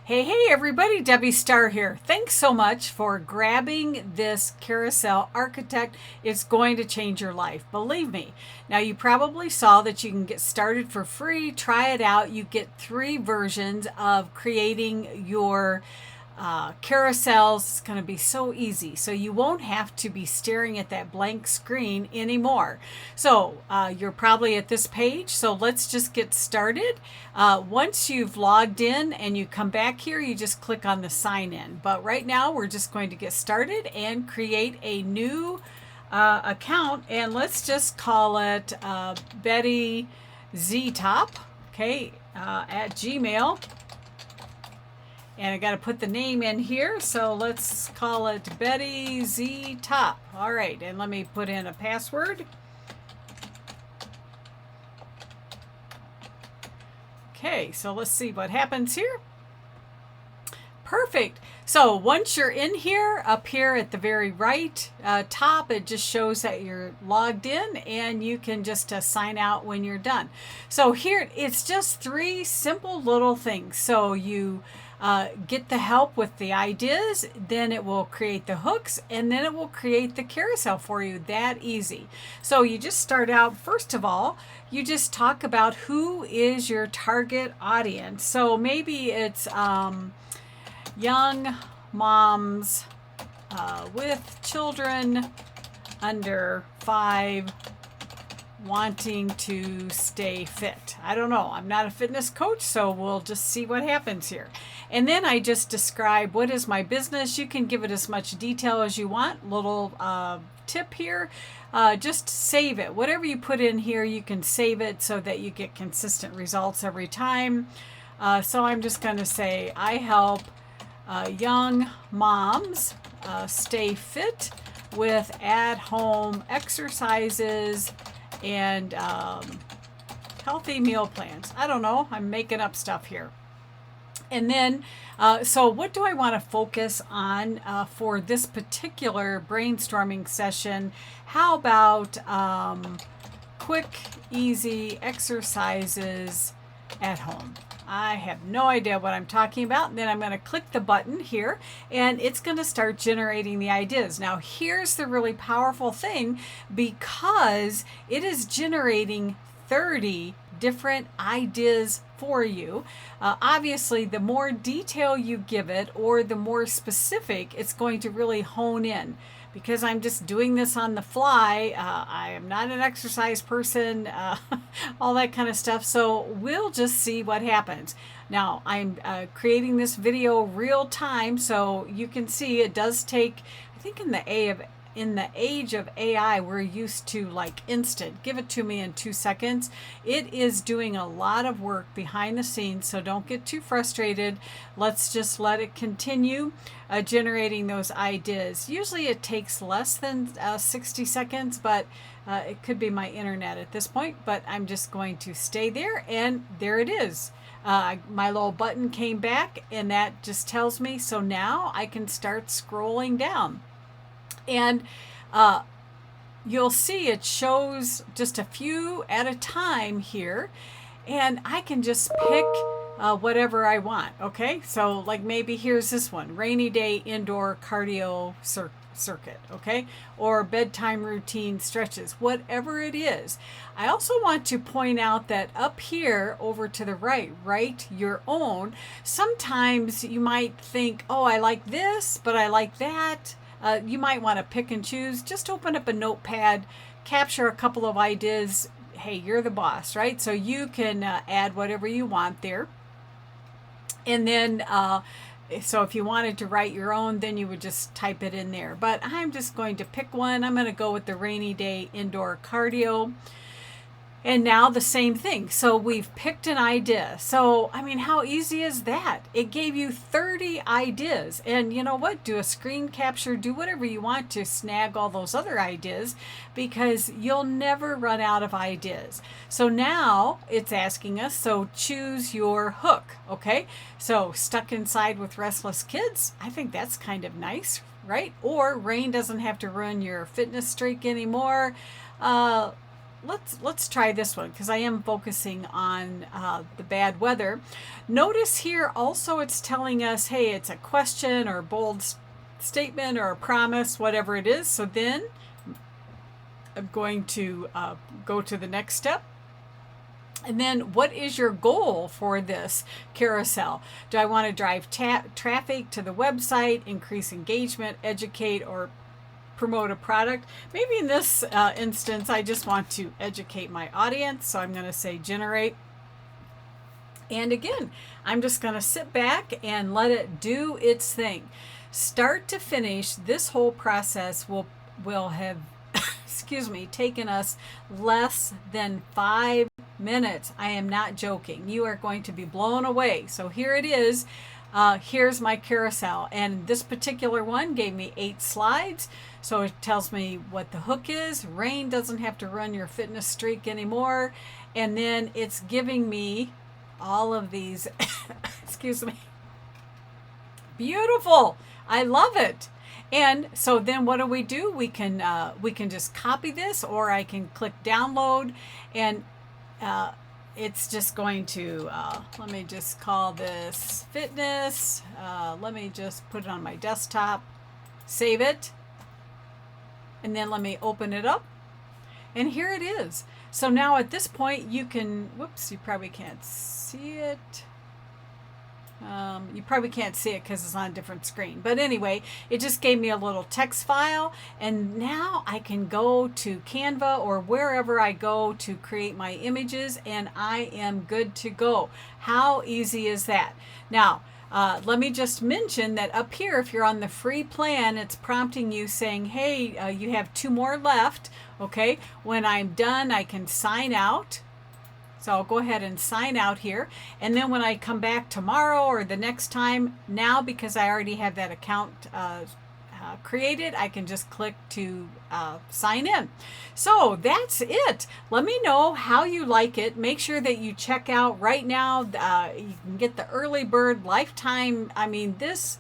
Hey everybody, Debbie Starr here. Thanks so much for grabbing this Carousel Architect. It's going to change your life, believe me. Now you probably saw that you can get started for free. Try it out. You get 3 versions of creating your carousels. It's going to be so easy, so you won't have to be staring at that blank screen anymore. So you're probably at this page, so let's just get started. Once you've logged in and you come back here, you just click on the sign in. But right now we're just going to get started and create a new account, and let's just call it Betty Z Top, okay, at Gmail. And I got to put the name in here, so let's call it Betty Z Top. All right, and let me put in a password. Okay, so let's see what happens here. Perfect. So once you're in here, up here at the very right top, it just shows that you're logged in, and you can just sign out when you're done. So here, it's just 3 simple little things. So you get the help with the ideas, then it will create the hooks, and then it will create the carousel for you. That easy. So you just start out, first of all, you just talk about who is your target audience. So maybe it's young moms with children under 5 wanting to stay fit. I don't know. I'm not a fitness coach, so we'll just see what happens here. And then I just describe what is my business. You can give it as much detail as you want. Little tip here. Just save it. Whatever you put in here, you can save it so that you get consistent results every time. So I'm just going to say I help young moms stay fit with at-home exercises and healthy meal plans. I don't know. I'm making up stuff here. And then, so what do I want to focus on for this particular brainstorming session? How about quick, easy exercises at home? I have no idea what I'm talking about. And then I'm going to click the button here, and it's going to start generating the ideas. Now, here's the really powerful thing, because it is generating 30 different ideas for you. Obviously, the more detail you give it, or the more specific, it's going to really hone in. Because I'm just doing this on the fly, I am not an exercise person, all that kind of stuff. So we'll just see what happens. Now, I'm creating this video real time, so you can see it does take, I think in the age of AI, we're used to like instant. Give it to me in 2 seconds. It is doing a lot of work behind the scenes, so don't get too frustrated. Let's just let it continue generating those ideas. Usually it takes less than 60 seconds, but it could be my internet at this point, but I'm just going to stay there, and there it is. My little button came back, and that just tells me, so now I can start scrolling down. And you'll see it shows just a few at a time here, and I can just pick whatever I want. Okay, so like maybe here's this one, rainy day indoor cardio circuit, okay, or bedtime routine stretches, whatever it is. I also want to point out that up here over to the right, write your own. Sometimes you might think, oh, I like this, but I like that. You might want to pick and choose. Just open up a notepad, capture a couple of ideas. Hey, you're the boss, right? So you can add whatever you want there. And then, so if you wanted to write your own, then you would just type it in there. But I'm just going to pick one. I'm going to go with the rainy day indoor cardio. And now the same thing. So we've picked an idea. So, I mean, how easy is that? It gave you 30 ideas. And you know what? Do a screen capture, do whatever you want to snag all those other ideas, because you'll never run out of ideas. So now it's asking us, so choose your hook. Okay. So stuck inside with restless kids. I think that's kind of nice, right? Or rain doesn't have to ruin your fitness streak anymore. let's try this one because I am focusing on the bad weather. Notice here also it's telling us, hey, it's a question or a bold statement or a promise, whatever it is. So then I'm going to go to the next step. And then what is your goal for this carousel? Do I want to drive traffic to the website, increase engagement, educate, or promote a product? Maybe in this instance, I just want to educate my audience. So I'm going to say generate. And again, I'm just going to sit back and let it do its thing. Start to finish, this whole process will have excuse me, taken us less than 5 minutes. I am not joking. You are going to be blown away. So here it is. Here's my carousel. And this particular one gave me 8 slides. So it tells me what the hook is. Rain doesn't have to run your fitness streak anymore. And then it's giving me all of these, excuse me. Beautiful. I love it. And so then what do? We can just copy this, or I can click download, and it's just going to, let me just call this fitness. Let me just put it on my desktop, save it, and then let me open it up. And here it is. So now at this point you can, whoops, you probably can't see it. You probably can't see it because it's on a different screen. But anyway, it just gave me a little text file. And now I can go to Canva or wherever I go to create my images, and I am good to go. How easy is that? Now, let me just mention that up here, if you're on the free plan, it's prompting you saying, hey, you have 2 more left. Okay, when I'm done, I can sign out. So I'll go ahead and sign out here. And then when I come back tomorrow or the next time, now because I already have that account created, I can just click to sign in. So that's it. Let me know how you like it. Make sure that you check out right now. You can get the early bird lifetime. I mean, this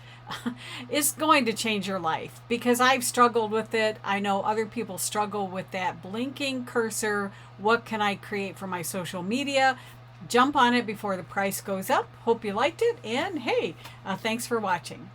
is going to change your life because I've struggled with it. I know other people struggle with that blinking cursor. What can I create for my social media? Jump on it before the price goes up. Hope you liked it. And hey, thanks for watching.